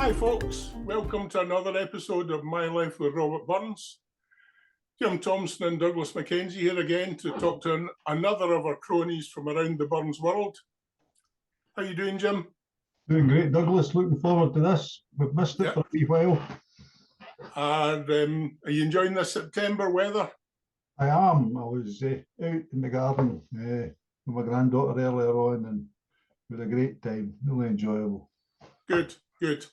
Hi folks, welcome to another episode of My Life with Robert Burns. Jim Thompson and Douglas Mackenzie here again to talk to another of our cronies from around the Burns world. How you doing, Jim? Doing great, Douglas. Looking forward to this. We've missed it for a wee while. And are you enjoying this September weather? I am. I was out in the garden with my granddaughter earlier on and we had a great time, really enjoyable. Good, good.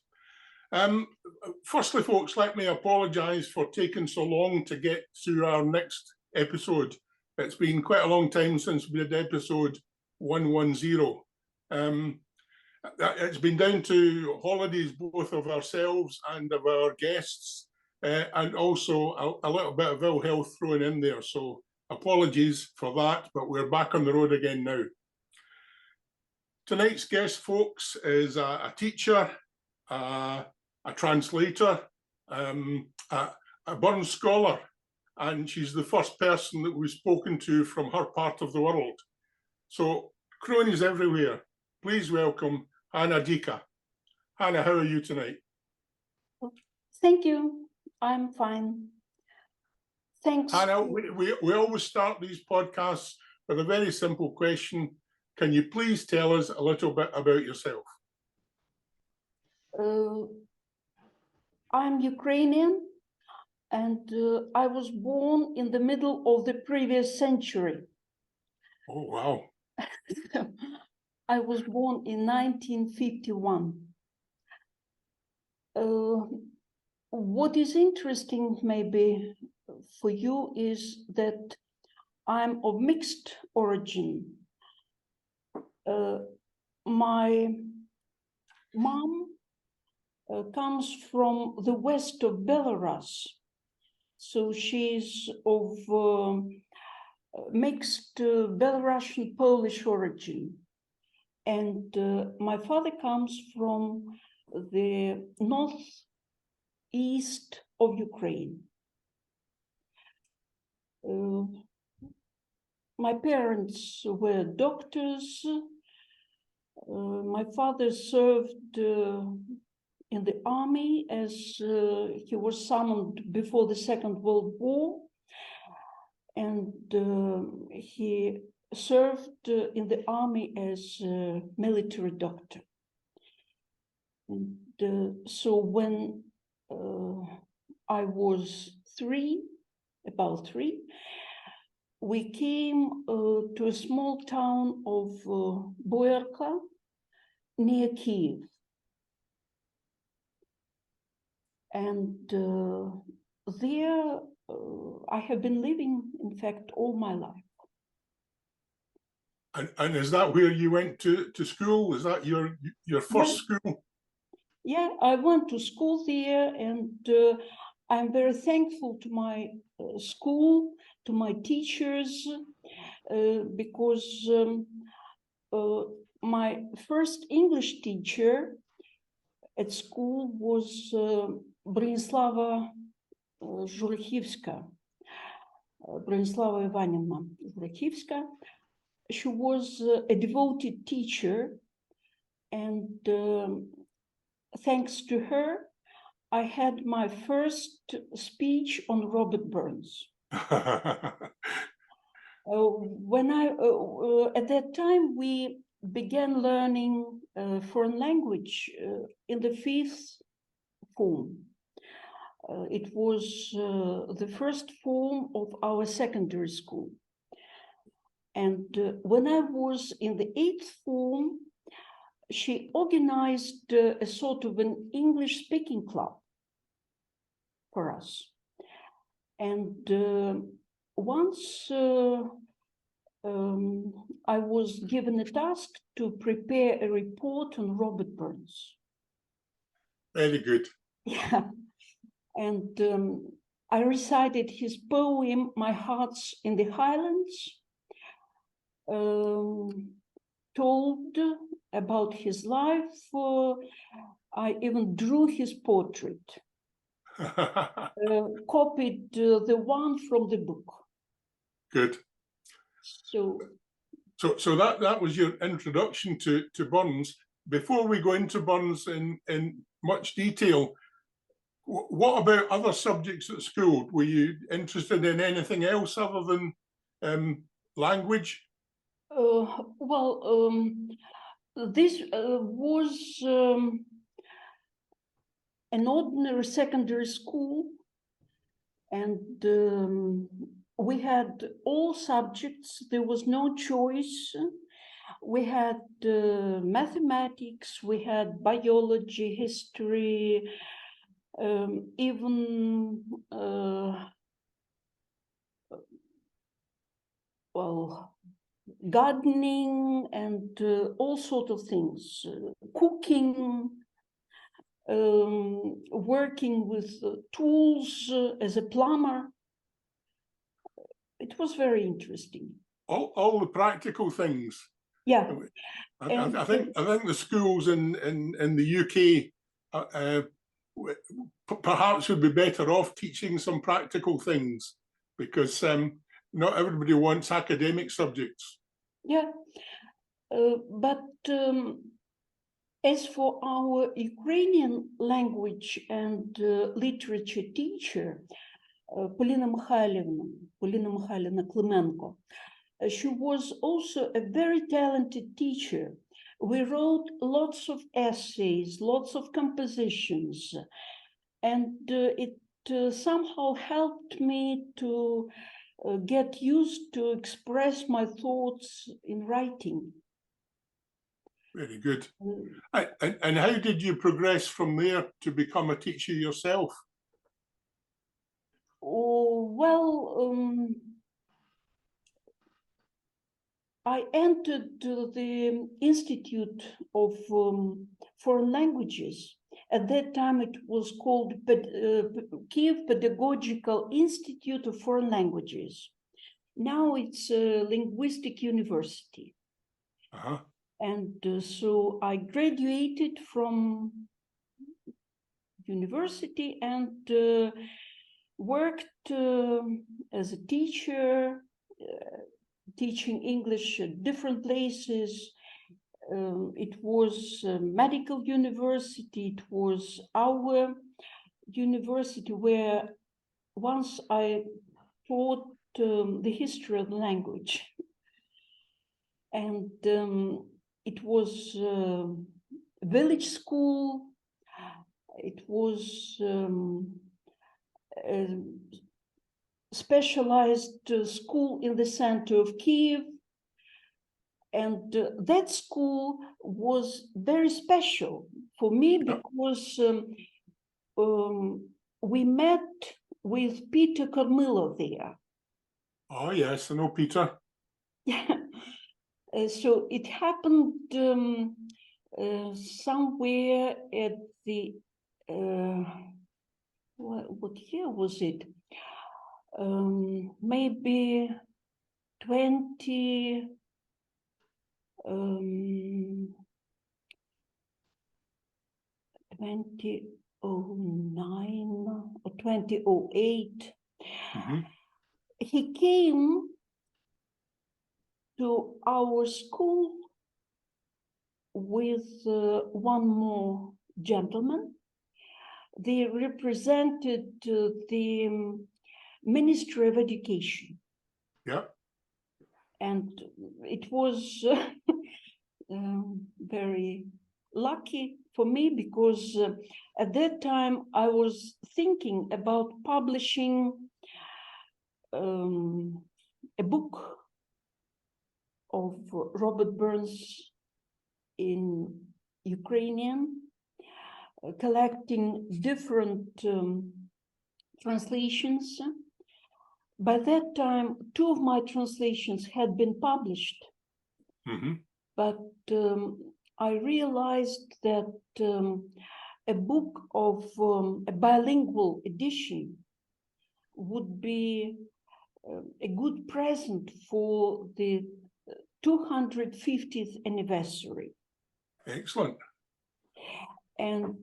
Firstly, folks, let me apologise for taking so long to get to our next episode. It's been quite a long time since we did episode 110. It's been down to holidays, both of ourselves and of our guests, and also a little bit of ill health thrown in there. So apologies for that, but we're back on the road again now. Tonight's guest, folks, is a teacher, a translator, a Burns scholar, and she's the first person that we've spoken to from her part of the world. So, cronies everywhere, please welcome Hanna Dyka. Hanna, how are you tonight? Thank you. I'm fine. Thanks. Hanna, we always start these podcasts with a very simple question. Can you please tell us a little bit about yourself? I'm Ukrainian, and I was born in the middle of the previous century. Oh, wow. I was born in 1951. What is interesting maybe for you is that I'm of mixed origin. My mom comes from the west of Belarus, so she's of mixed Belarusian Polish origin, and my father comes from the northeast of Ukraine. My parents were doctors. My father served in the army as he was summoned before the Second World War, and he served in the army as a military doctor. And so when I was about three, we came to a small town of Boyarka near Kiev. And there I have been living, in fact, all my life. And is that where you went to school? Is that your first school? Yeah, I went to school there, and I'm very thankful to my school, to my teachers, because my first English teacher at school was Bronislava Żurechivska, Bronislava Ivanivna Żurechivska. She was a devoted teacher, and thanks to her, I had my first speech on Robert Burns. When at that time, we began learning foreign language in the 5th form. It was the first form of our secondary school. And when I was in the 8th form, she organized a sort of an English speaking club for us. And once I was given a task to prepare a report on Robert Burns. Very good. Yeah. And I recited his poem, My Heart's in the Highlands, told about his life. I even drew his portrait, copied the one from the book. Good. So that was your introduction to Burns. Before we go into Burns in much detail. What about other subjects at school? Were you interested in anything else other than language? Well, this was an ordinary secondary school, and we had all subjects. There was no choice. We had mathematics, we had biology, history, even well, gardening and all sorts of things, cooking, working with tools as a plumber. It was very interesting. All the practical things. Yeah. I think the schools in the UK perhaps would be better off teaching some practical things, because not everybody wants academic subjects. Yeah, but as for our Ukrainian language and literature teacher, Polina Mikhailivna Klimenko, she was also a very talented teacher. We wrote lots of essays, lots of compositions, and it somehow helped me to get used to express my thoughts in writing. Very good. And how did you progress from there to become a teacher yourself? Oh, well, I entered the Institute of Foreign Languages. At that time, it was called Kiev Pedagogical Institute of Foreign Languages. Now it's a linguistic university. Uh-huh. And so I graduated from university and worked as a teacher, teaching English at different places. It was a medical university. It was our university where once I taught the history of the language. And it was a village school. It was a specialized school in the center of Kiev. And that school was very special for me because we met with Peter Kormilov there. Oh, yes, I know Peter. So it happened somewhere at the, what year was it? Maybe 2009 or 2008. Mm-hmm. He came to our school with one more gentleman. They represented the Ministry of Education. Yeah. And it was very lucky for me because at that time I was thinking about publishing a book of Robert Burns in Ukrainian, collecting different translations. By that time, 2 of my translations had been published, Mm-hmm. but I realized that a book of a bilingual edition would be a good present for the 250th anniversary. Excellent. And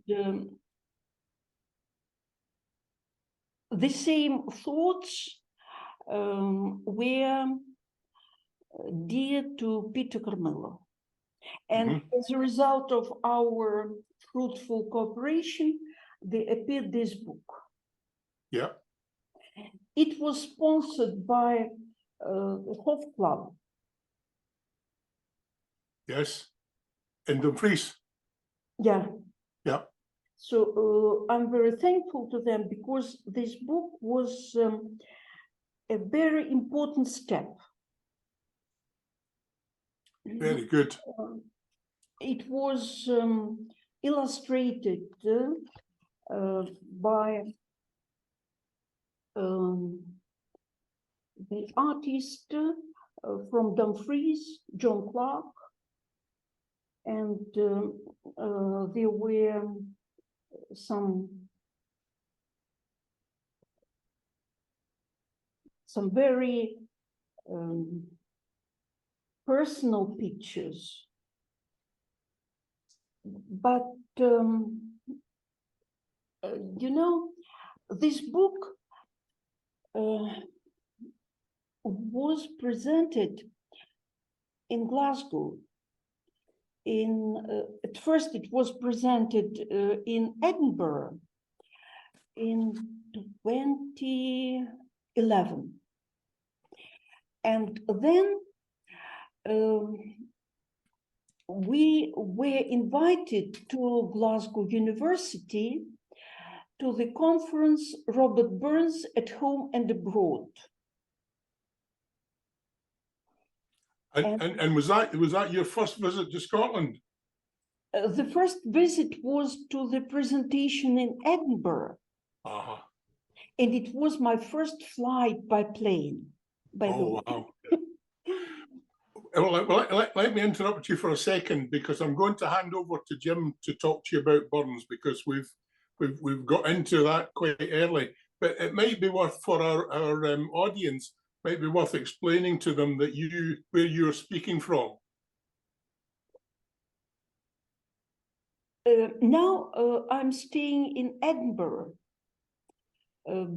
the same thoughts were dear to Peter Kormilov. And as a result of our fruitful cooperation, they appeared this book. Yeah. It was sponsored by the Hof Club. Yes. In Dumfries. Yeah. Yeah. So I'm very thankful to them because this book was a very important step. Very good. It was illustrated by the artist from Dumfries, John Clark, and there were some very personal pictures, but you know, this book was presented in Glasgow. At first, it was presented in Edinburgh in 2011, and then we were invited to Glasgow University to the conference Robert Burns at Home and Abroad. And was that your first visit to Scotland? The first visit was to the presentation in Edinburgh. Uh-huh. And it was my first flight by plane, by the way. Wow. Well, let me interrupt you for a second, because I'm going to hand over to Jim to talk to you about Burns, because we've got into that quite early. But it might be worth, for our audience, might be worth explaining to them that where you're speaking from. Now I'm staying in Edinburgh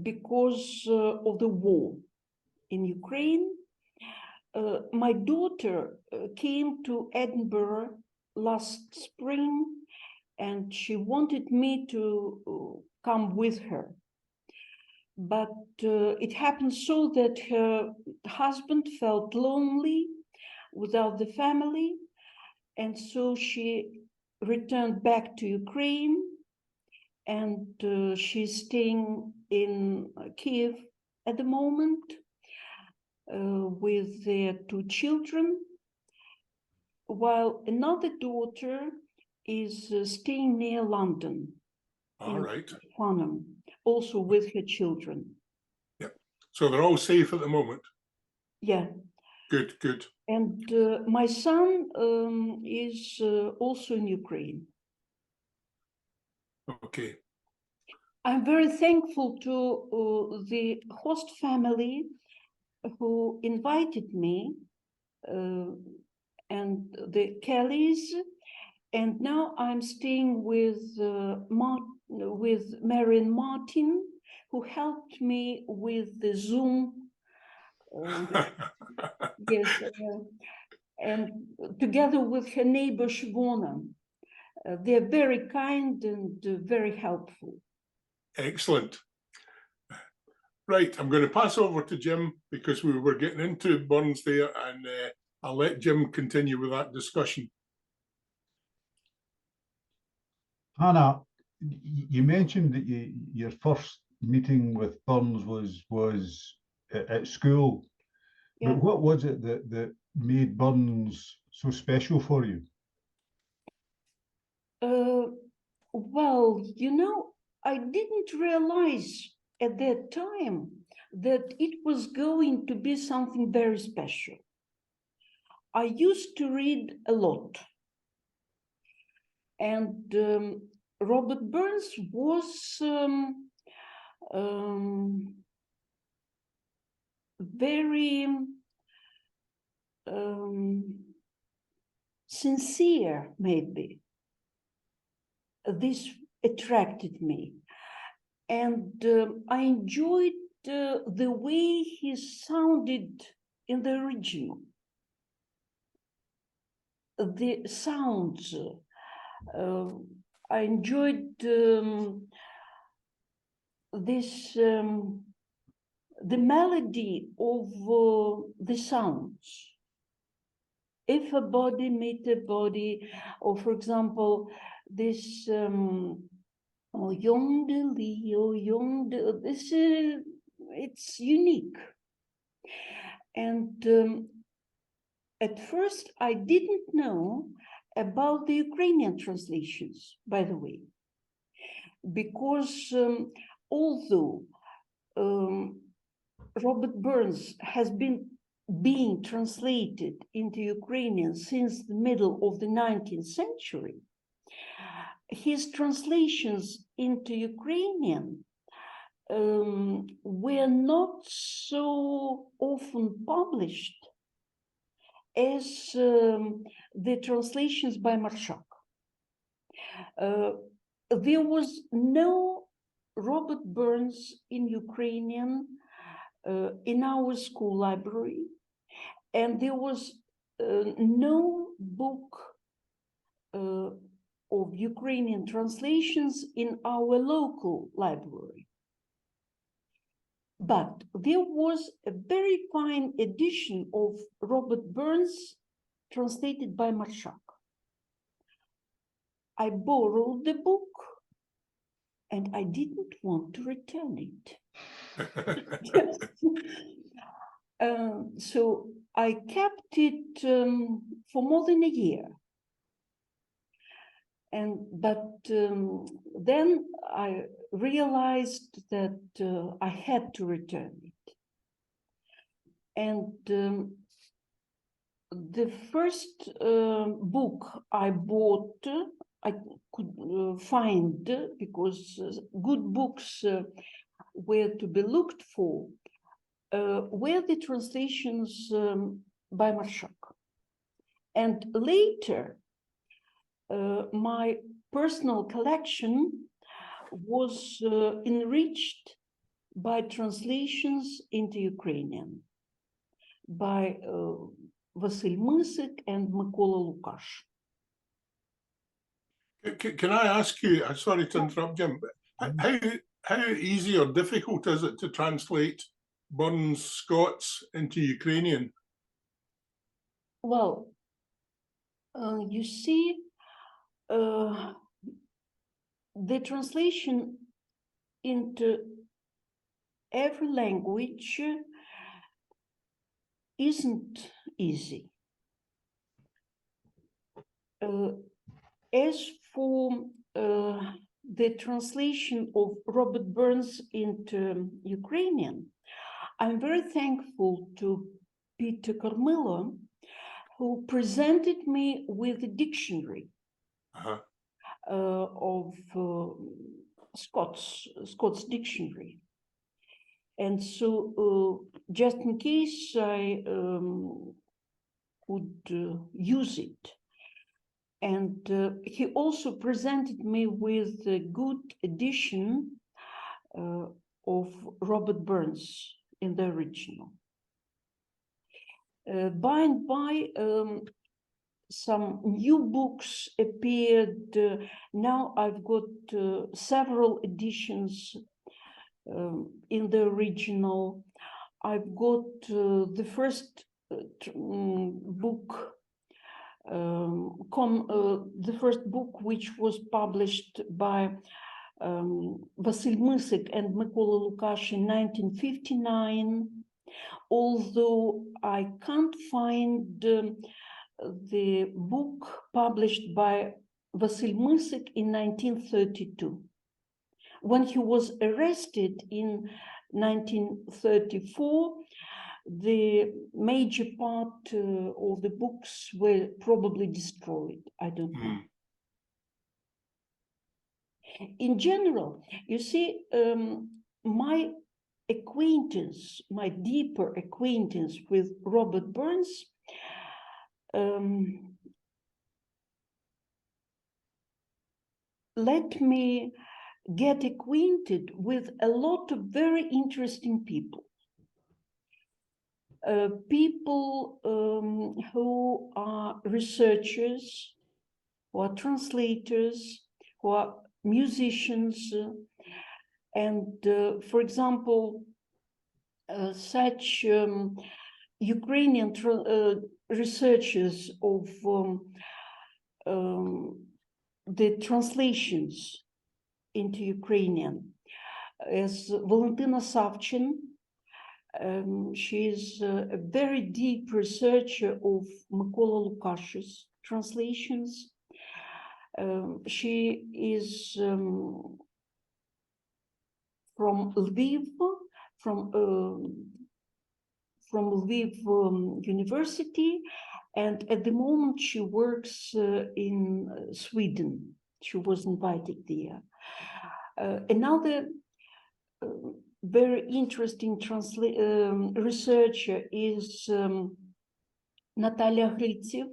because of the war in Ukraine. My daughter came to Edinburgh last spring, and she wanted me to come with her. But it happened so that her husband felt lonely without the family, and so she returned back to Ukraine, and she's staying in Kiev at the moment with their 2 children, while another daughter is staying near London. All right. Hanna, also with her children. Yeah. So they're all safe at the moment? Yeah. Good, good. And my son is also in Ukraine. Okay. I'm very thankful to the host family who invited me and the Kellys, and now I'm staying with Mary and Martin, who helped me with the Zoom. Yes, and together with her neighbor Shivona. They're very kind and very helpful. Excellent. Right, I'm going to pass over to Jim, because we were getting into Burns there, and I'll let Jim continue with that discussion. Hannah, you mentioned that your first meeting with Burns was at school. Yeah. But what was it that made Burns so special for you? Well, you know, I didn't realize at that time that it was going to be something very special. I used to read a lot. And Robert Burns was very sincere, maybe. This attracted me. And I enjoyed the way he sounded in the original. the sounds. I enjoyed this, the melody of the sounds. If a body meet a body, or for example, this oh yonder, oh yonder, this it's unique. And at first I didn't know about the Ukrainian translations, by the way, because although Robert Burns has been being translated into Ukrainian since the middle of the 19th century, his translations into Ukrainian were not so often published as the translations by Marshak. There was no Robert Burns in Ukrainian in our school library, and there was no book of Ukrainian translations in our local library. But there was a very fine edition of Robert Burns translated by Marshak. I borrowed the book and I didn't want to return it. So I kept it for more than a year. But then I realized that I had to return it. And the first book I bought, I could find, because good books were to be looked for, were the translations by Marshak. And later, my personal collection was enriched by translations into Ukrainian by Vasyl Mysik and Mykola Lukash. Can I ask you, I'm sorry to interrupt, Jim, but how easy or difficult is it to translate Burns Scots into Ukrainian? Well, you see, the translation into every language isn't easy. As for the translation of Robert Burns into Ukrainian, I'm very thankful to Peter Carmelo, who presented me with a dictionary of Scots dictionary. And so just in case I would use it. And he also presented me with a good edition of Robert Burns in the original. By and by, some new books appeared. Now I've got several editions in the original. I've got the first book, the first book which was published by Vasyl Mysik and Mykola Lukash in 1959, although I can't find the book published by Vasyl Mysik in 1932. When he was arrested in 1934, the major part of the books were probably destroyed. I don't know. In general, you see, my acquaintance, my deeper acquaintance with Robert Burns let me get acquainted with a lot of very interesting people. people who are researchers, who are translators, who are musicians, and for example, such Ukrainian researchers of the translations into Ukrainian, as Valentina Savchin. She is a very deep researcher of Mykola Lukash's translations. She is from Lviv, from Lviv University, and at the moment she works in Sweden. She was invited there. Another very interesting researcher is Natalia Hrytsev,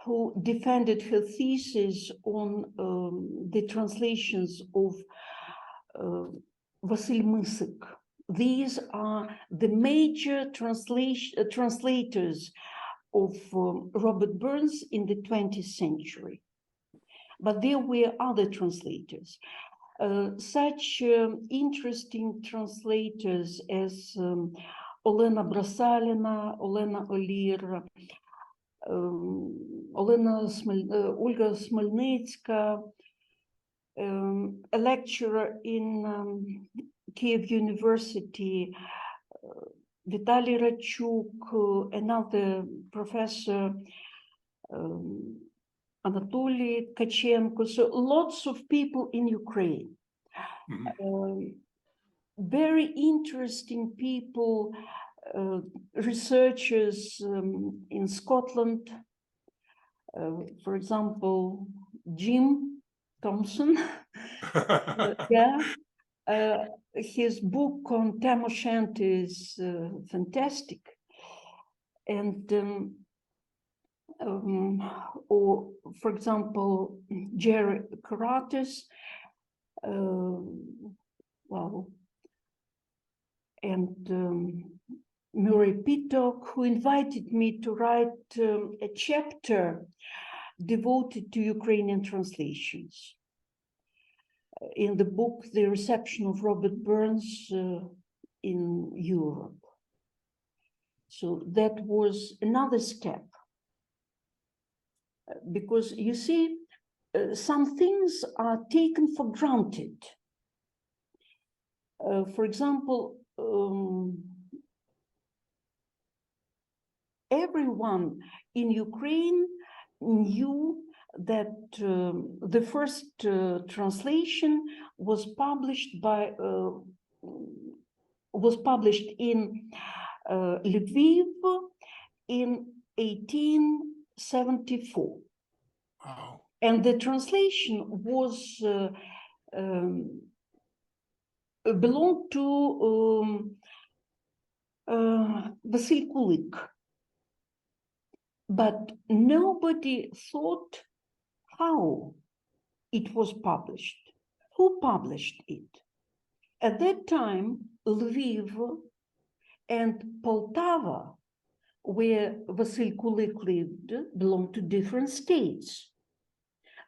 who defended her thesis on the translations of Vasil Mysyk. These are the major translators of Robert Burns in the 20th century. But there were other translators. Such interesting translators as Olena Brasalina, Olena Olir, Olga Smelnitska, a lecturer in Kiev University, Vitaly Rachuk, another professor, Anatoly Tkachenko, so lots of people in Ukraine. Very interesting people, researchers in Scotland, for example, Jim Thompson. His book on Tam O'Shanter is fantastic. And or, for example, Jerry Karatis, and Murray Pittock, who invited me to write a chapter devoted to Ukrainian translations in the book, The Reception of Robert Burns in Europe. So that was another step. Because you see, some things are taken for granted. For example, everyone in Ukraine knew that the first translation was published in Lviv in 1874. Wow. And the translation was belonged to Vasil Kulik. But nobody thought how it was published, who published it. At that time, Lviv and Poltava, where Vasil Kulik lived, belonged to different states.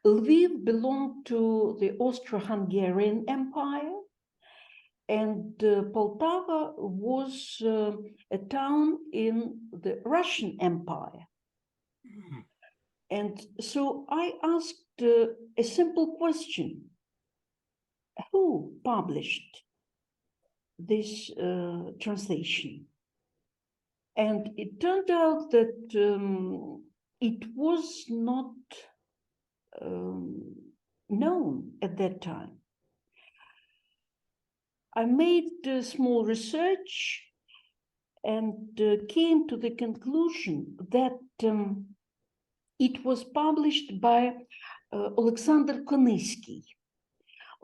Lviv belonged to the Austro-Hungarian Empire, and Poltava was a town in the Russian Empire. And so I asked a simple question: who published this translation? And it turned out that it was not known at that time. I made a small research and came to the conclusion that it was published by Alexander Konyski.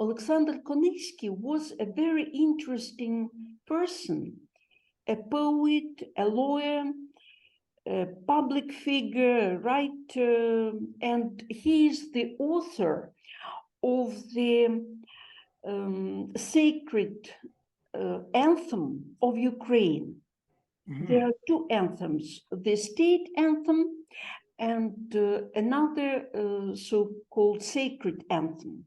Alexander Konyski was a very interesting person, a poet, a lawyer, a public figure, a writer, and he is the author of the sacred anthem of Ukraine, There are two anthems, the state anthem and another so-called sacred anthem,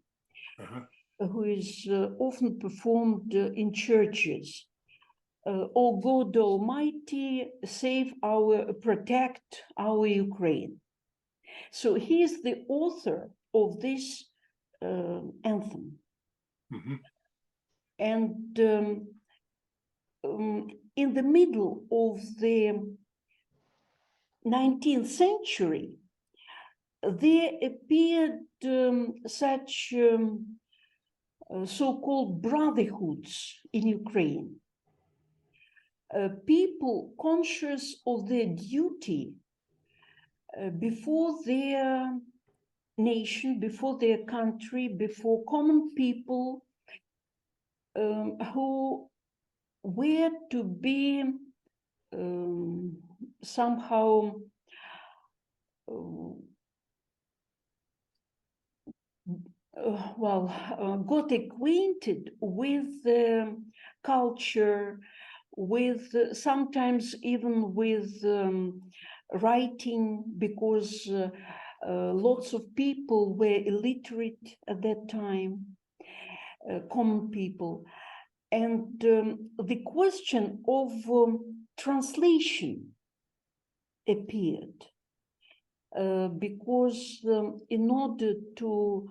who is often performed in churches. O God Almighty, save protect our Ukraine. So he is the author of this anthem. And in the middle of the 19th century, there appeared such so-called brotherhoods in Ukraine. People conscious of their duty before their nation, before their country, before common people who were to be somehow got acquainted with the culture, with sometimes even with writing, because lots of people were illiterate at that time, common people. And the question of translation appeared because in order to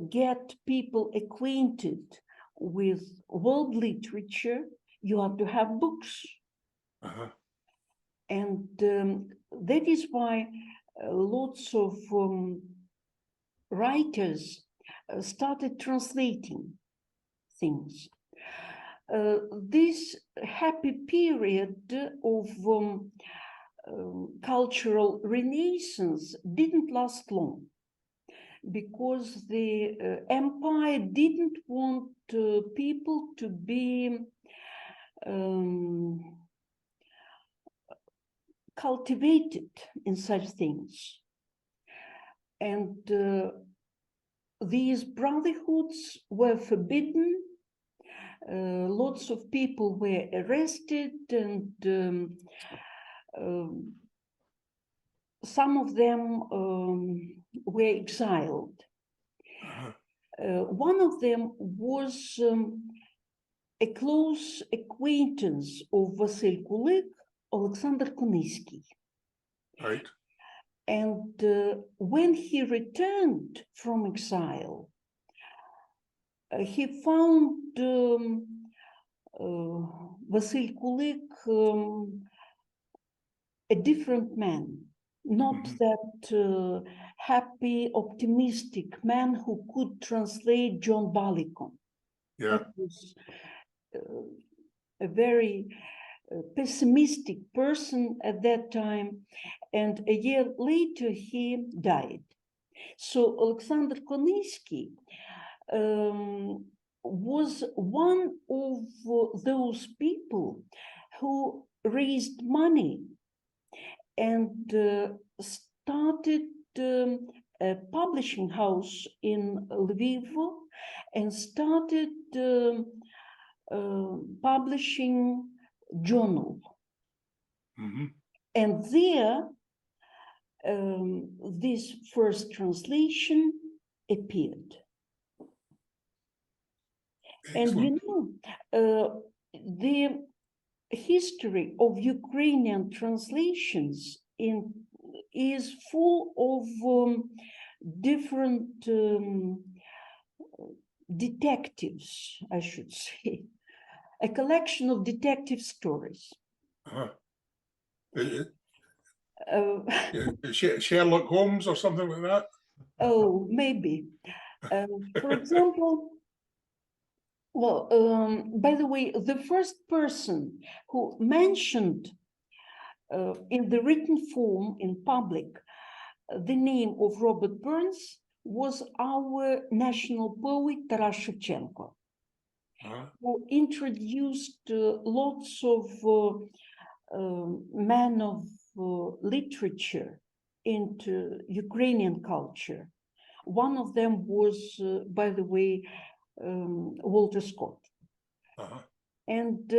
get people acquainted with world literature, you have to have books. And that is why lots of writers started translating things. This happy period of cultural renaissance didn't last long, because the empire didn't want people to be cultivated in such things. And these brotherhoods were forbidden. Lots of people were arrested, and some of them were exiled. One of them was a close acquaintance of Vasil Kulik, Alexander Kuniski. Right. And when he returned from exile, he found Vasil Kulik a different man, not that happy, optimistic man who could translate John Barleycorn. Yeah. That was a very pessimistic person at that time, and a year later he died. So Alexander Koniski was one of those people who raised money and started a publishing house in Lviv and started publishing journal. And there, this first translation appeared. Excellent. And you know, the history of Ukrainian translations is full of different detectives, I should say, a collection of detective stories. Sherlock Holmes or something like that? Oh, maybe. For example, well, by the way, the first person who mentioned in the written form in public the name of Robert Burns was our national poet Taras Shevchenko, who introduced lots of men of literature into Ukrainian culture. One of them was, by the way, Walter Scott. And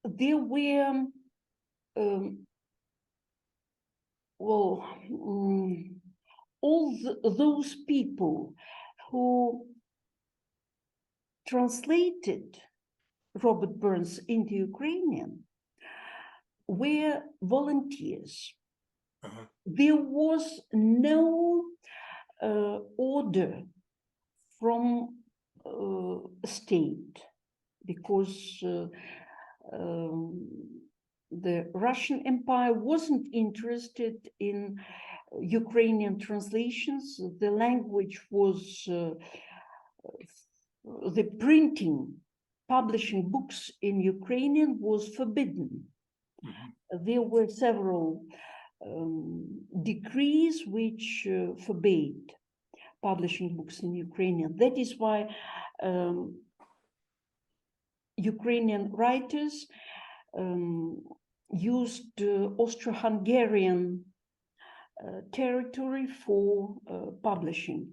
there were, well, all those people who translated Robert Burns into Ukrainian were volunteers. There was no order from state, because the Russian Empire wasn't interested in Ukrainian translations. The language was the printing, publishing books in Ukrainian was forbidden. There were several decrees which forbade publishing books in Ukrainian. That is why Ukrainian writers used Austro-Hungarian territory for publishing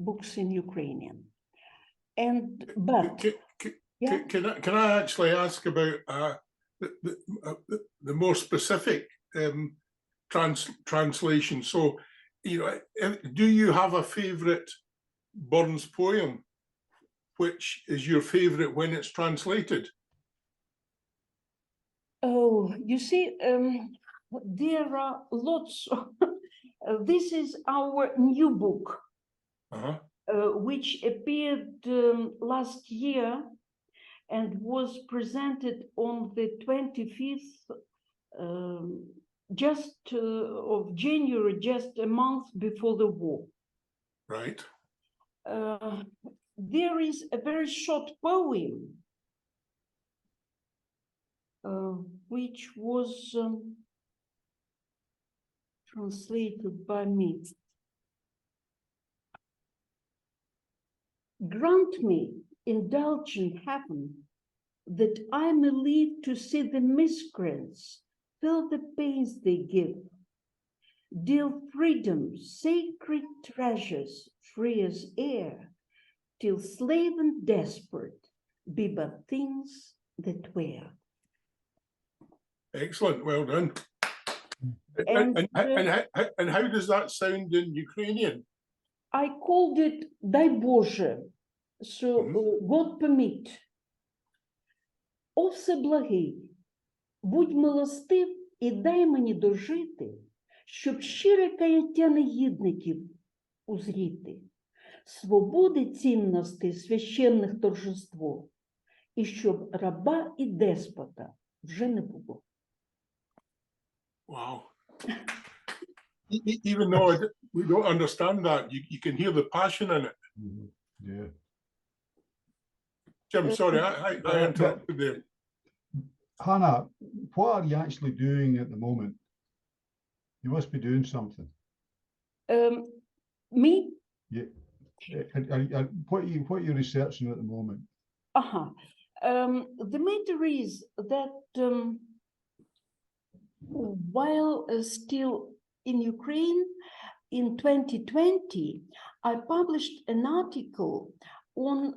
books in Ukrainian. And but can I actually ask about the more specific translation? So, you know, do you have a favorite Burns poem which is your favorite when it's translated? Oh, you see, there are lots of, this is our new book, which appeared last year and was presented on the 25th of January, just a month before the war. Right. There is a very short poem which was translated by me. Grant me, indulgent heaven, that I may live to see the miscreants feel the pains they give, deal freedom, sacred treasures, free as air, till slave and desperate be but things that wear. Excellent, well done. And how does that sound in Ukrainian? I called it Дай Боже, so God permit. О Всеблагий, будь милостив і дай мені дожити, щоб щире каяття негідників узріти, свободи цінностей священних торжество, і щоб раба і деспота вже не було. Wow. Even though we don't understand that, you can hear the passion in it. Yeah. Jim, sorry, I interrupted there. Hanna, what are you actually doing at the moment? You must be doing something. Me? Yeah. What are you researching at the moment? The matter is that while still in Ukraine, in 2020, I published an article on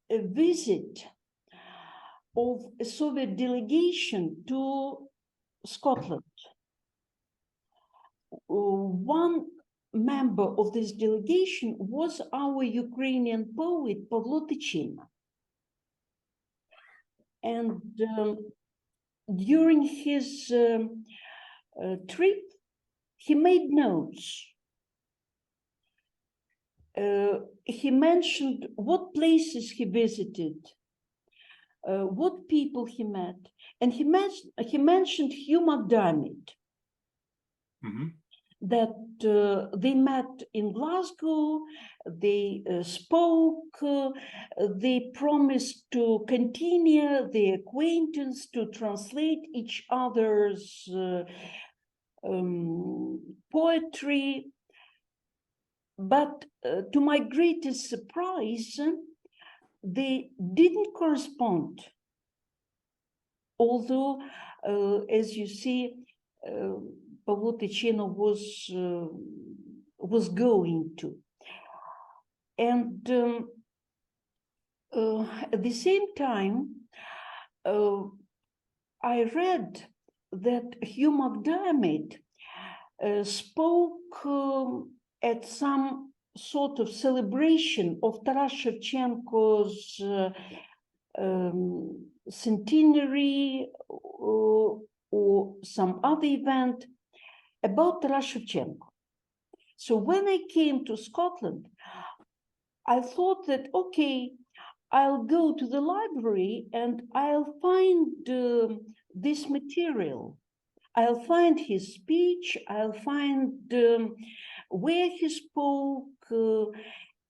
a visit of a Soviet delegation to Scotland. One member of this delegation was our Ukrainian poet, Pavlo Tychina. And during his trip, he made notes. He mentioned what places he visited, what people he met, and he mentioned Hugh MacDiarmid, that they met in Glasgow, they spoke, they promised to continue the acquaintance, to translate each other's poetry. But to my greatest surprise, they didn't correspond. Although, as you see, Pavlo Tychina was going to. And at the same time, I read that Hugh MacDiarmid spoke at some sort of celebration of Taras Shevchenko's centenary or some other event about Taras Shevchenko. So when I came to Scotland, I thought that, okay, I'll go to the library and I'll find this material. I'll find his speech, I'll find where he spoke,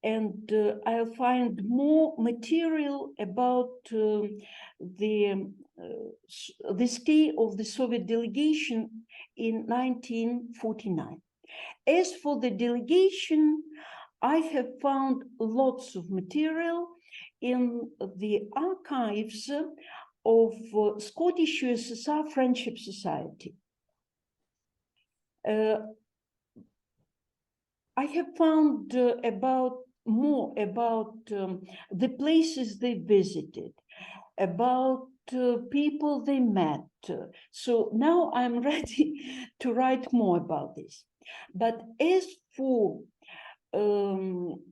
and I'll find more material about the stay of the Soviet delegation in 1949. As for the delegation, I have found lots of material in the archives of Scottish USSR Friendship Society. I have found more about the places they visited, about people they met. So now I'm ready to write more about this. But as for Hugh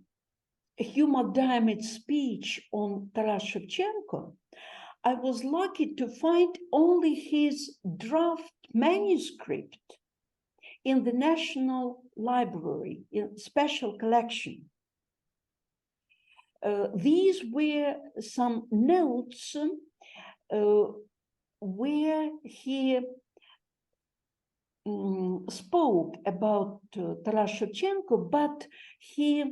MacDiarmid's speech on Taras Shevchenko, I was lucky to find only his draft manuscript in the National Library, in special collection. These were some notes where he spoke about Taras Shevchenko, but he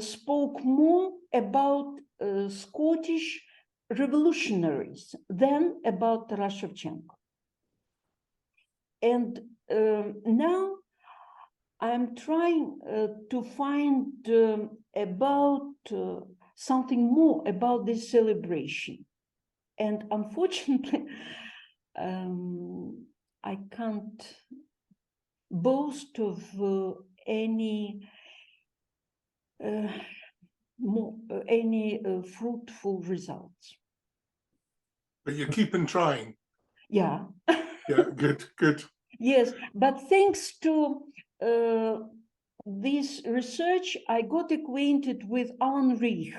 spoke more about Scottish revolutionaries than about Taras Shevchenko. And now I'm trying to find about something more about this celebration. And unfortunately, I can't boast of any fruitful results. But you're keeping trying. Yeah. Yeah, good, good. Yes, but thanks to this research, I got acquainted with Alan Reich,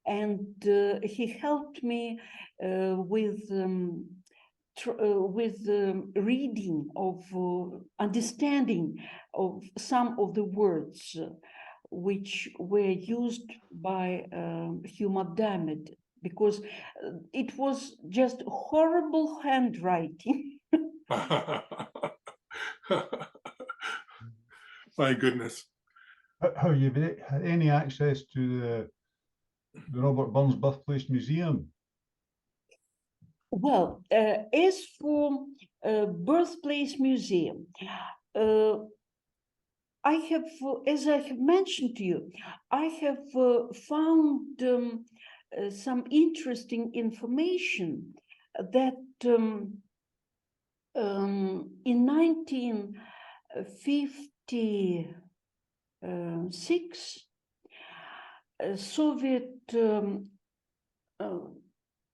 and he helped me with reading of understanding of some of the words which were used by Hugh MacDiarmid, because it was just horrible handwriting. My goodness. Have you had any access to the Robert Burns Birthplace Museum? Well, as for Birthplace Museum, I have, as I have mentioned to you, I have found some interesting information that in 1956, a Soviet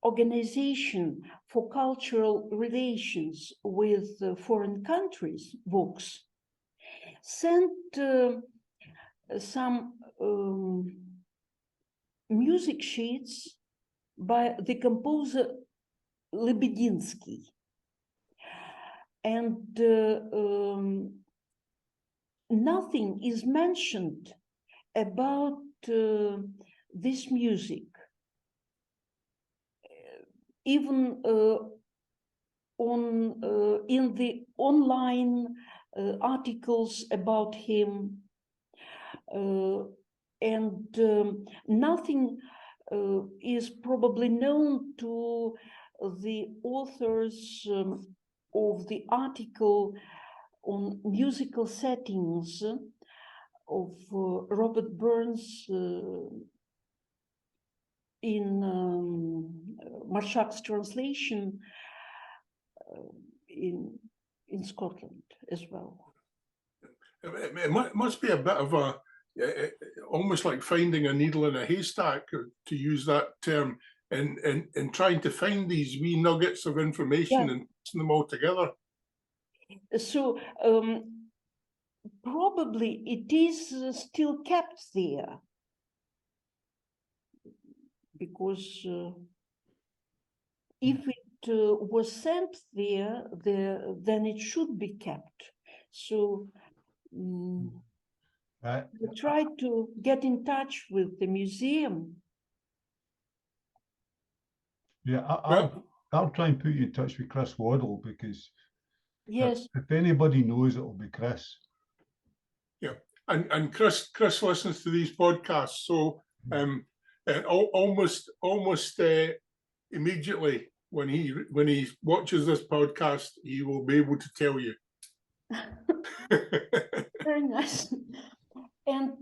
Organization for Cultural Relations with Foreign Countries, VOX, sent some music sheets by the composer Lebedynsky. And nothing is mentioned about this music. Even in the online articles about him, and nothing is probably known to the authors of the article on musical settings of Robert Burns in Marshak's translation in Scotland as well. It must be a bit of a almost like finding a needle in a haystack, to use that term, and trying to find these wee nuggets of information and putting them all together. So probably it is still kept there, because if it was sent there, then it should be kept. So I tried to get in touch with the museum. Yeah, I'll try and put you in touch with Chris Waddle, because yes, if anybody knows, it'll be Chris. Yeah, and Chris listens to these podcasts, so almost immediately when he watches this podcast, he will be able to tell you. Very nice. And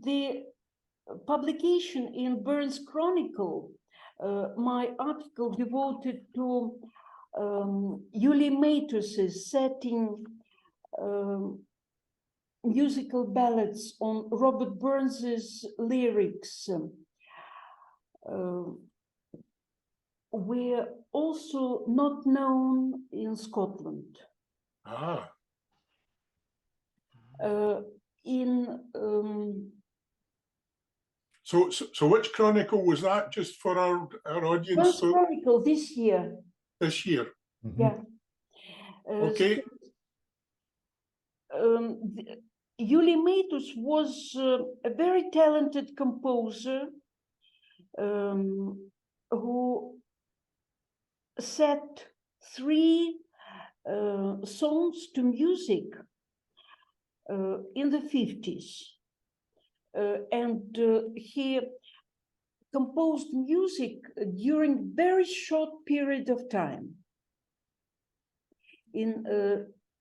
the publication in Burns Chronicle, my article devoted to Yuli Matus's setting musical ballads on Robert Burns's lyrics, were also not known in Scotland. Ah. So which chronicle was that, just for our audience? Burns Chronicle this year. This year. Yeah. Okay. Yuli Matus was a very talented composer who set 3 songs to music in the 50s. And he composed music during very short period of time. In,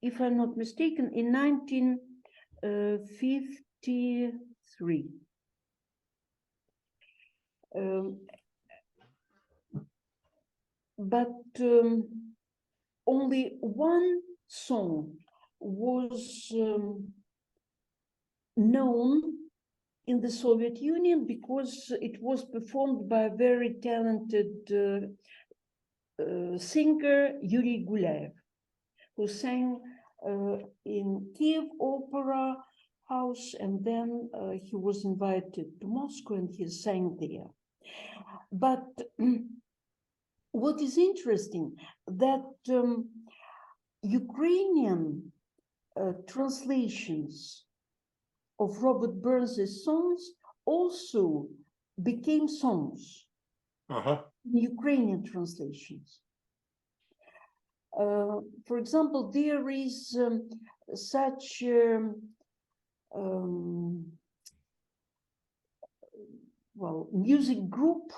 if I'm not mistaken, in 1953. But only one song was known in the Soviet Union, because it was performed by a very talented singer, Yuri Gulaev, who sang in Kiev Opera House, and then he was invited to Moscow and he sang there. But what is interesting, that Ukrainian translations of Robert Burns's songs also became songs, Ukrainian translations. For example, there is such music group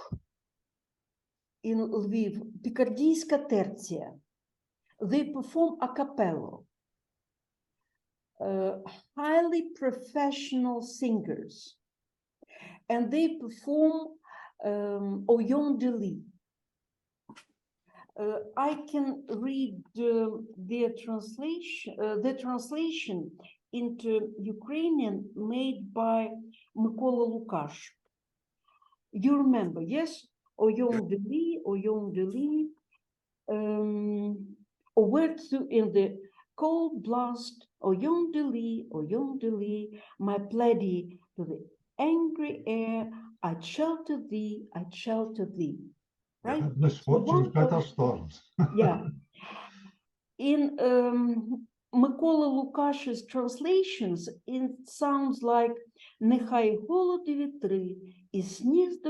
in Lviv, Picardійська Tertia. They perform a cappella. Highly professional singers, and they perform Oyon Deli. I can read the translation into Ukrainian made by Mykola Lukash. You remember, yes? Oyon Deli, where to in the cold blast, Oyon Deli, my pleddy to the angry air, I'd shelter thee, right? Misfortunes, better storms. Yeah. In Mykola Lukash's translations, it sounds like Нехай голоди вітри, і сніг з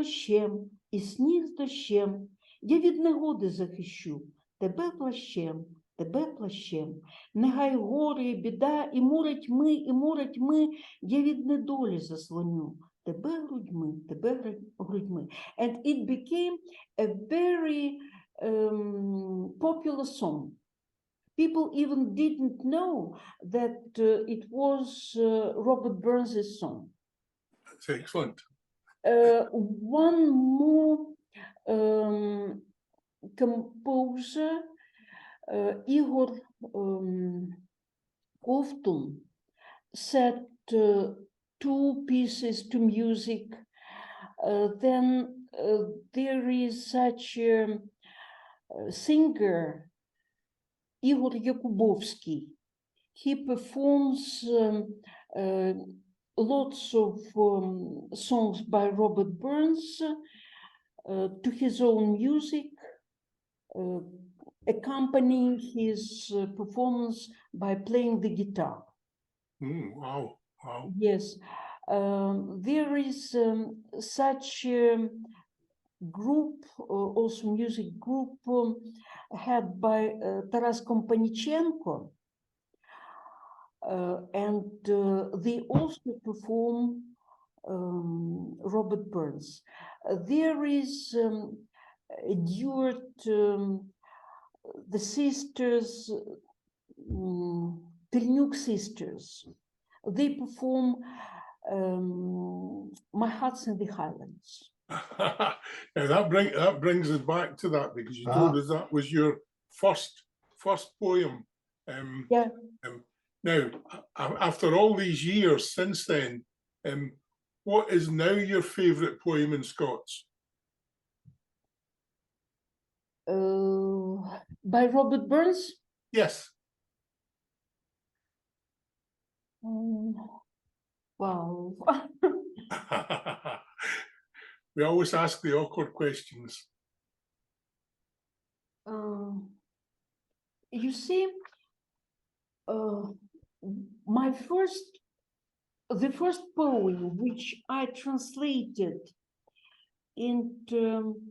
дощем, я від негоди захищу, тебе плащем. Нехай горе і біда, і мурить ми, я від недолі заслоню, тебе грудьми. And it became a very popular song. People even didn't know that it was Robert Burns's song. That's excellent. One more composer, Igor Kovtun, set two pieces to music. Then there is such a singer, Igor Yakubovsky. He performs lots of songs by Robert Burns to his own music, accompanying his performance by playing the guitar. Wow, wow. Yes, there is such a group, also music group, had by Taras Komponichenko, and they also perform Robert Burns. There is a duet, the sisters, Ternuk sisters. They perform My Heart's in the Highlands. Now that brings us back to that, because you told us that was your first poem. Yeah. Now, after all these years since then, what is now your favourite poem in Scots? By Robert Burns? Yes. Wow. We always ask the awkward questions. You see, the first poem which I translated into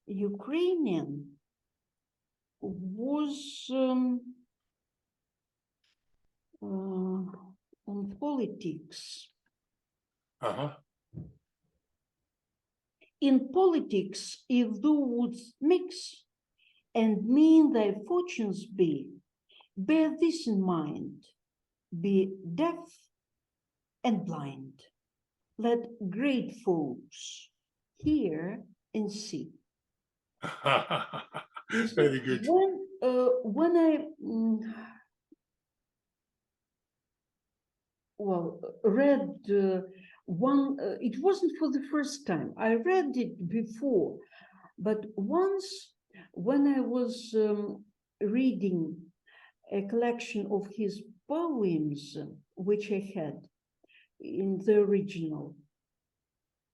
Ukrainian was on politics. In politics, if thou wouldst mix and mean thy fortunes be, bear this in mind, be deaf and blind. Let great folks hear and see. Very good. When I read one, it wasn't for the first time. I read it before, but once when I was reading a collection of his poems, which I had in the original,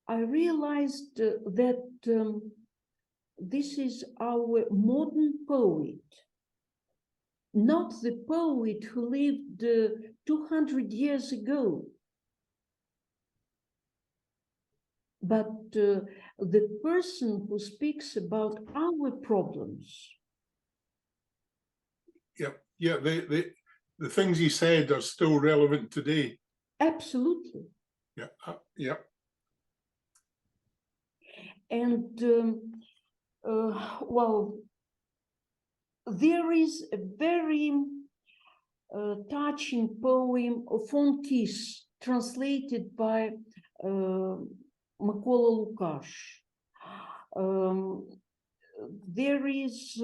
I realized that this is our modern poet, not the poet who lived 200 years ago, but the person who speaks about our problems. Yeah, the things he said are still relevant today. Absolutely. Yeah. And there is a very touching poem of Von Kiss, translated by Mykola Lukash. There is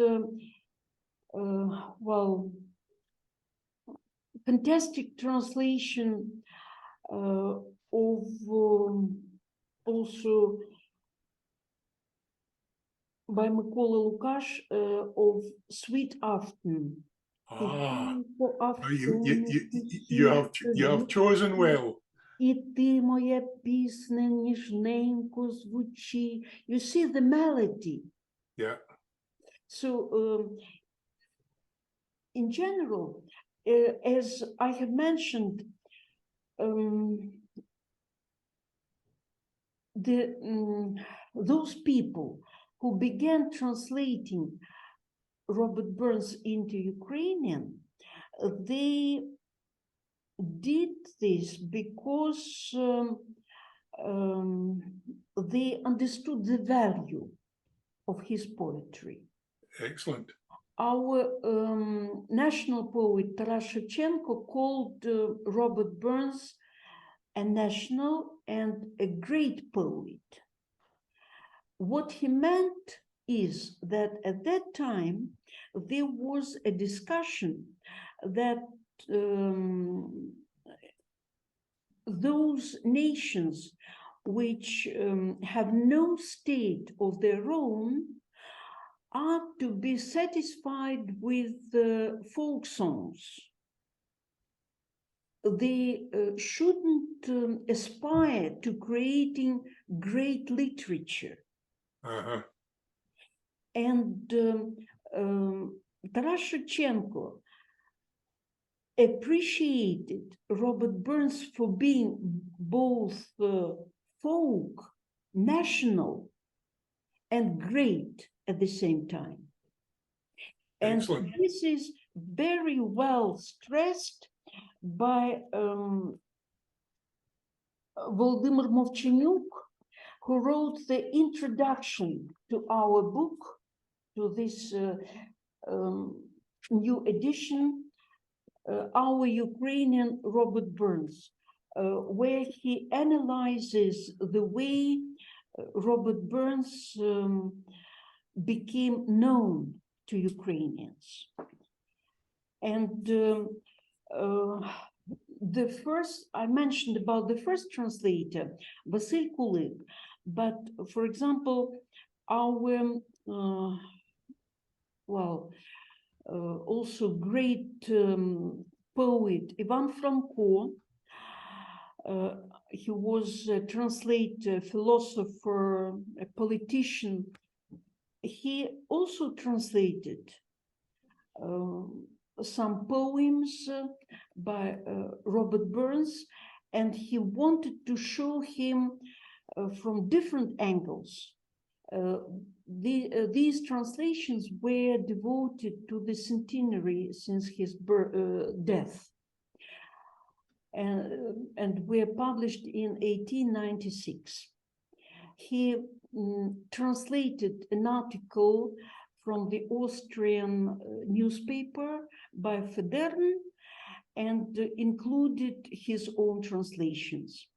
fantastic translation of also by Mykola Lukash of Sweet Afternoon. You have chosen well. І ти, моя пісня, ніжненько звучи. You see the melody. Yeah. So, in general, as I have mentioned, those people who began translating Robert Burns into Ukrainian, they did this because they understood the value of his poetry. Excellent. Our national poet Taras Shevchenko called Robert Burns a national and a great poet. What he meant is that at that time there was a discussion that those nations which have no state of their own are to be satisfied with folk songs. They shouldn't aspire to creating great literature. Uh-huh. And Taras Shevchenko appreciated Robert Burns for being both folk, national, and great at the same time. And Excellent. this is very well stressed by Volodymyr Movchenyuk, who wrote the introduction to our book, to this new edition, Our Ukrainian Robert Burns, where he analyzes the way Robert Burns became known to Ukrainians. And the first, I mentioned about the first translator, Vasil Kulik, but for example, our, also great poet, Ivan Franko, he was a translator, philosopher, a politician. He also translated some poems by Robert Burns, and he wanted to show him from different angles. These translations were devoted to the centenary since his death, and were published in 1896. He translated an article from the Austrian newspaper by Federn and included his own translations.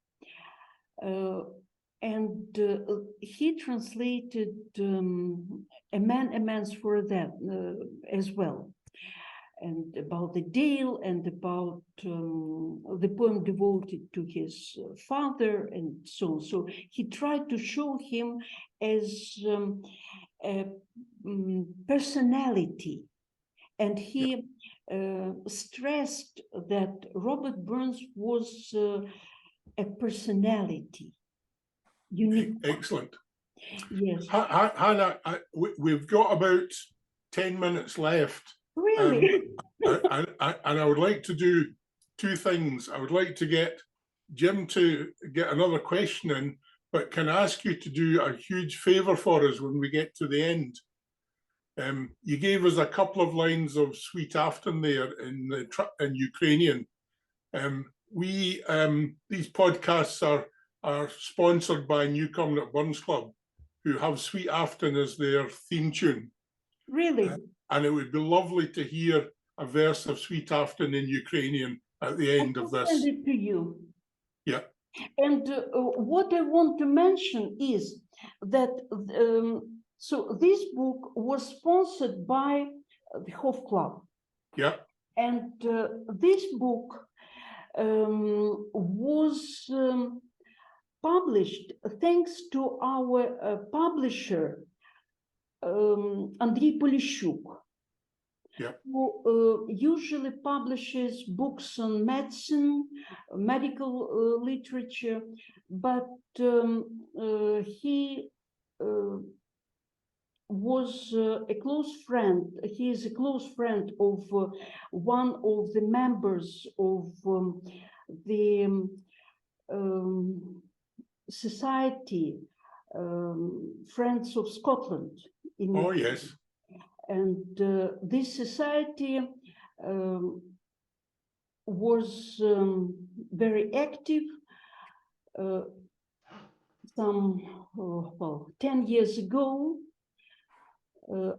He translated A Man's for That as well, and about the Dale, and about the poem devoted to his father, and so on. So he tried to show him as a personality, and he stressed that Robert Burns was a personality, unique. Excellent. Yes. Hanna, we've got about 10 minutes left. Really? And I would like to do two things. I would like to get Jim to get another question in, but can I ask you to do a huge favor for us when we get to the end? You gave us a couple of lines of Sweet Afton there in Ukrainian. These podcasts are sponsored by Newcomer at Burns Club, who have Sweet Afton as their theme tune. Really? And it would be lovely to hear a verse of Sweet Afton in Ukrainian at the end of this. I'll send it to you. Yeah. And what I want to mention is that so this book was sponsored by the Hof Club. Yeah. And this book was published thanks to our publisher, Andrei Polishuk, yeah, who usually publishes books on medicine, medical literature, but he was a close friend. He is a close friend of one of the members of the society, Friends of Scotland. Oh, yes. And this society was very active some, 10 years ago,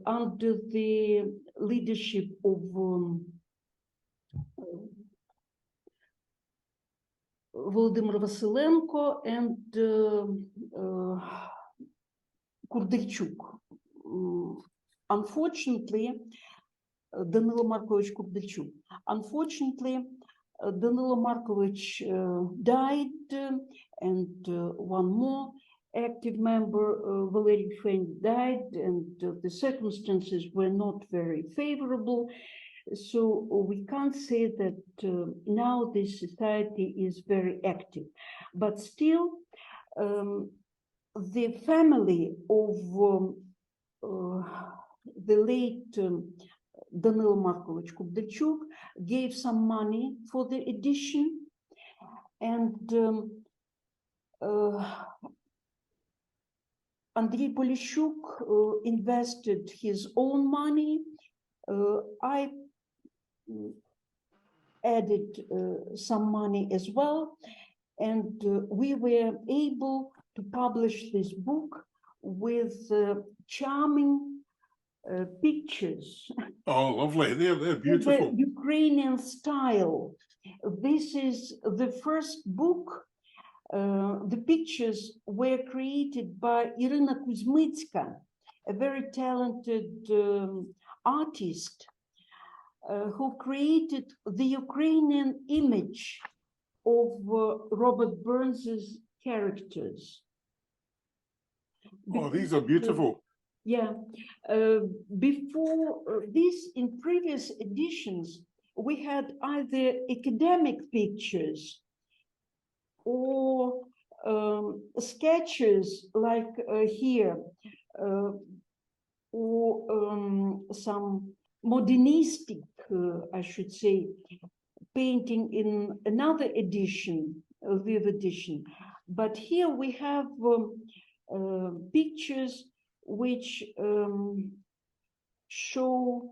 under the leadership of Volodymyr Vasilenko and Kurdelchuk. Unfortunately, Danilo Markovich Kurdelchuk. Unfortunately, Danilo Markovich died, and one more active member, Valery Fein, died, and the circumstances were not very favorable. So we can't say that now this society is very active, but still the family of the late Danilo Markovich Kubdelchuk gave some money for the edition, and Andrei Polishuk invested his own money. I added some money as well, and we were able to publish this book with charming pictures. Oh, lovely. They're beautiful. The Ukrainian style. This is the first book. The pictures were created by Irina Kuzmytska, a very talented artist who created the Ukrainian image of Robert Burns's characters. Oh, these are beautiful. Yeah, before this, in previous editions, we had either academic pictures or sketches like here, or some modernistic, I should say, painting in another edition, Lviv edition. But here we have pictures which show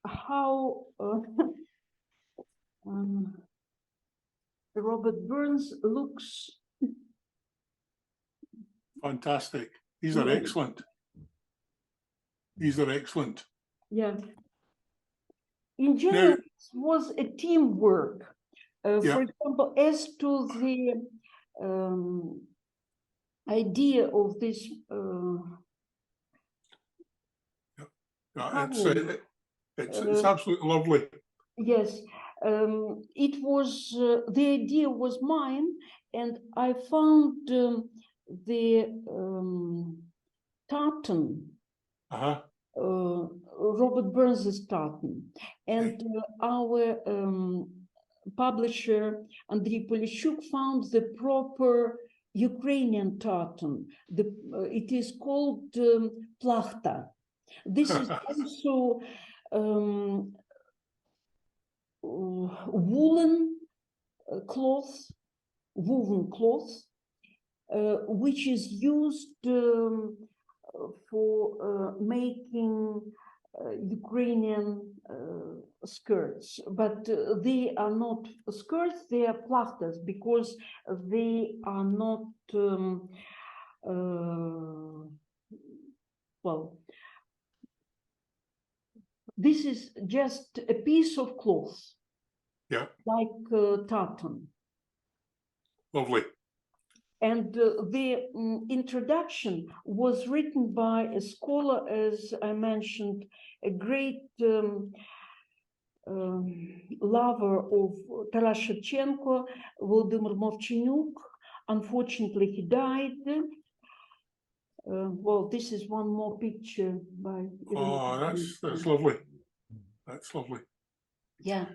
how Robert Burns looks. Fantastic. These are excellent. These are excellent. Yeah. In general, it was a teamwork. For example, as to the idea of this it's absolutely lovely. Yes, it was the idea was mine, and I found the tartan, Robert Burns's tartan, and our publisher Andrei Polishuk found the proper Ukrainian tartan. It is called plachta. This is also woolen cloth, woven cloth, which is used for making Ukrainian skirts, but they are not skirts, they are plachtas, because they are not, well, this is just a piece of cloth, like tartan. Lovely. And the introduction was written by a scholar, as I mentioned, a great lover of Taras Shevchenko, Volodymyr Movchenyuk. Unfortunately, he died. Well, this is one more picture by. Oh, that's lovely. That's lovely. Yeah.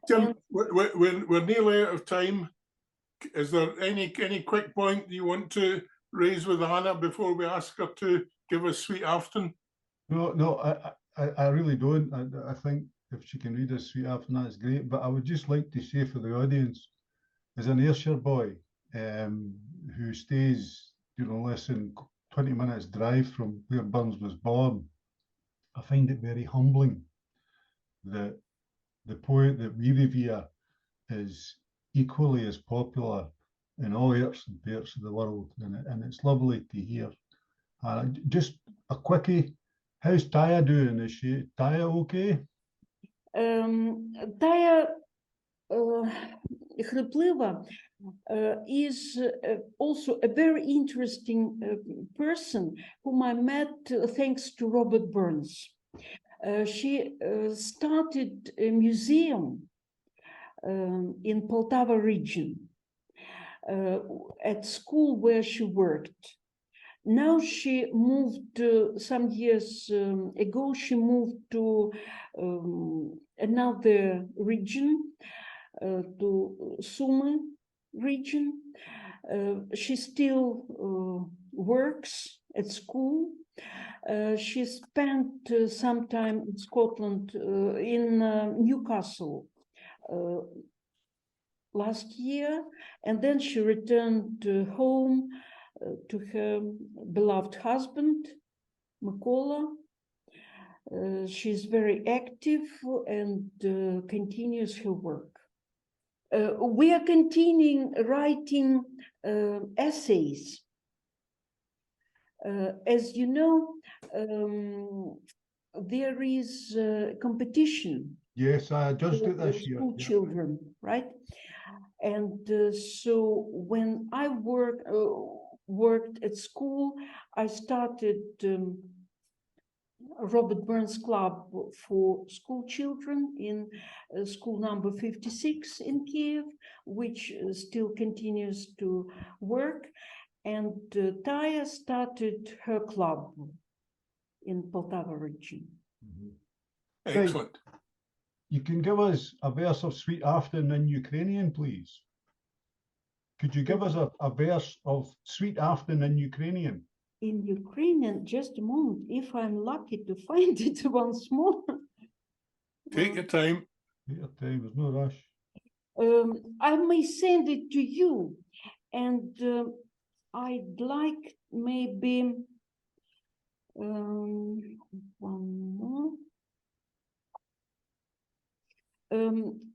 Tim, we're nearly out of time. Is there any quick point you want to raise with Hanna before we ask her to give us Sweet Afton? No, I really don't. I think if she can read us Sweet Afton, that's great. But I would just like to say for the audience, as an Ayrshire boy who stays, less than 20 minutes drive from where Burns was born, I find it very humbling that the poet that we revere is equally as popular in all Ayrshire and parts of the world, and it's lovely to hear. Just a quickie, how's Taya doing? Is Taya okay? Taya Hripleva is also a very interesting person whom I met thanks to Robert Burns. She started a museum in Poltava region, at school where she worked. Now she moved some years ago, she moved to another region, to Sumy region. She still works at school. She spent some time in Scotland, in Newcastle last year, and then she returned home to her beloved husband, Mykola. She's very active and continues her work. We are continuing writing essays. As you know, there is a competition. Yes, I judged it this year. School Yeah. children, right? And so when I worked at school, I started Robert Burns Club for school children in school number 56 in Kiev, which still continues to work. And Taya started her club in Poltava region. Excellent. You can give us a verse of Sweet Afton in Ukrainian, please. Could you give us a verse of Sweet Afton in Ukrainian? In Ukrainian, just a moment, if I'm lucky to find it once more. Take your time. Take your time, there's no rush. I may send it to you, and I'd like maybe one more.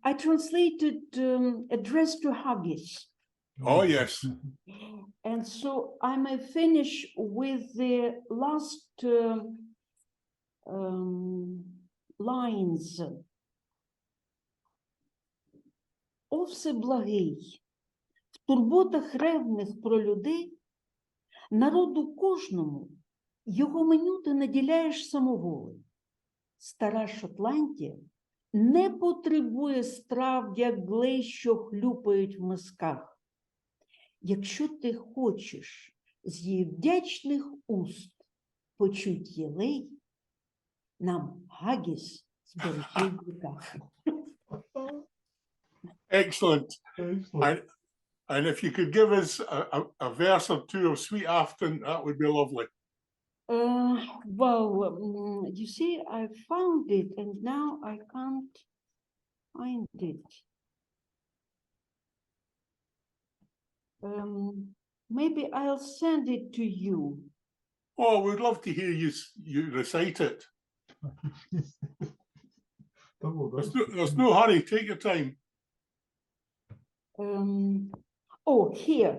I translated Address to Haggis. Oh, yes. And so I may finish with the last lines. О Всеблагий, в турботах ревних про людей, народу кожному його меню ти наділяєш самоволею. Стара Шотландія не потребує страв, як глей, що хлюпають в мисках. Якщо ти хочеш з її вдячних уст почуть єлей, нам Гагіс зберегти в руках. Excellent. Excellent. And if you could give us a verse or two of Sweet Afton, that would be lovely. Well, you see, I found it and now I can't find it. Maybe I'll send it to you. Oh, we'd love to hear you recite it. There's no hurry. Take your time. Oh, here.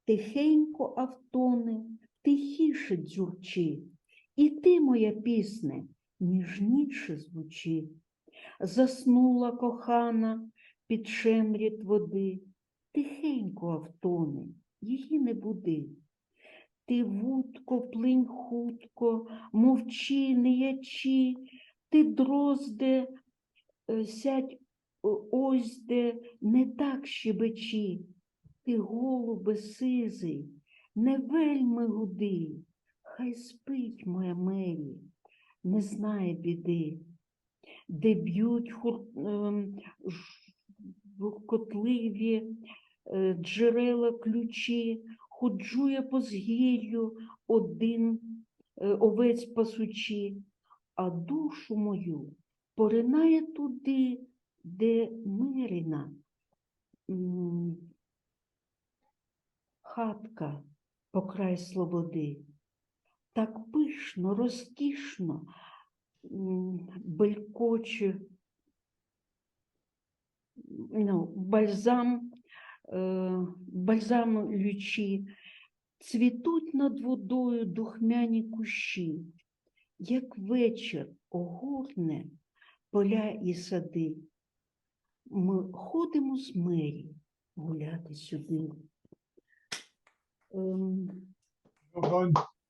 Тихенько автони, тихіше дзюрчи, і ти, моя пісне, ніжніше звучи. Заснула кохана під шемріт води, тихенько автони, її не буди. Ти вудко, плинь хутко, мовчи, не ячи, ти дрозде, сядь ось де, не так щебечи. Ти, голубе сизий, не вельми гуди, хай спить моя Мері, не знає біди. Де б'ють котливі джерела ключі, ходжу я по згіллю один овець пасучи, а душу мою поринає туди, де Мирина хатка по край слободи. Так пишно, розкішно белькоче бальзам лючі, цвітуть над водою духмяні кущі, як вечір огорне поля і сади. Ми ходимо з Мері гуляти сюди.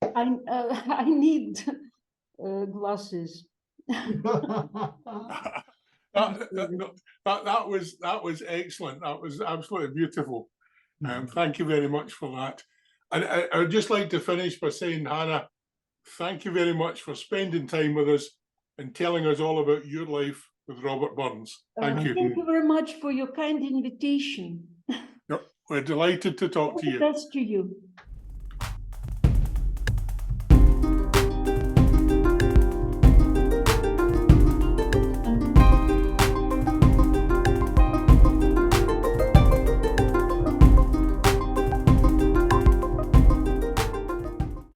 I need glasses. That was excellent. That was absolutely beautiful. Thank you very much for that. And I would just like to finish by saying, Hannah, thank you very much for spending time with us and telling us all about your life with Robert Burns. Thank you. Thank you very much for your kind invitation. Yep, we're delighted to talk to you. All the best to you.